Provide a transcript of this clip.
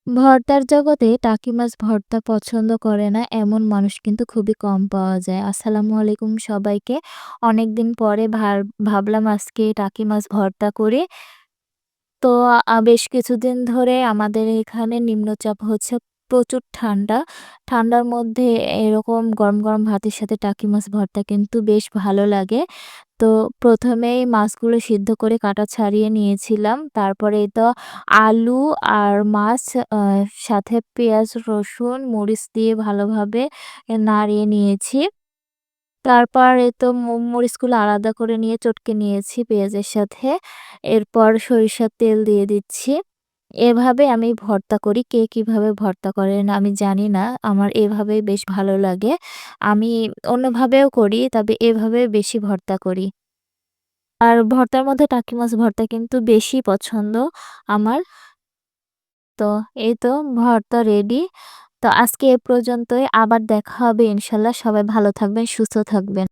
ভর্তার জগতে টাকি মাছ ভর্তা পছন্দ করে না এমন মানুষ কিন্তু খুবই কম পাওয়া যায়। আসসালামু আলাইকুম সবাইকে। অনেকদিন পরে ভাবলাম আজকে টাকি মাছ ভর্তা করি। তো বেশ কিছুদিন ধরে আমাদের এখানে নিম্নচাপ হচ্ছে, প্রচুর ঠান্ডা। ঠান্ডার মধ্যে এরকম গরম, গরম ভাতের সাথে টাকি মাছ ভর্তা কিন্তু বেশ ভালো লাগে। তো ১ম এই মাছগুলো সিদ্ধ করে কাটা ছাড়িয়ে নিয়েছিলাম। তারপরে তো আলু আর মাছ, আ সাথে পেঁয়াজ, রসুন, মরিচ দিয়ে ভালোভাবে নাড়িয়ে নিয়েছি। তারপর এই তো মরিচগুলো আলাদা করে নিয়ে চটকে নিয়েছি পেঁয়াজের সাথে। এরপর সরিষার তেল দিয়ে দিচ্ছি। এভাবে আমি ভর্তা করি। কে কিভাবে ভর্তা করেন আমি জানি না। আমার এভাবেই বেশ ভালো লাগে। আমি অন্যভাবেও করি, তবে এভাবে বেশি ভর্তা করি। আর ভর্তার মধ্যে টাকি মাছ ভর্তা কিন্তু বেশি পছন্দ আমার। তো এই তো ভর্তা রেডি। তো আজকে এ পর্যন্তই। আবার দেখা হবে ইনশাআল্লাহ। সবাই ভালো থাকবেন, সুস্থ থাকবেন।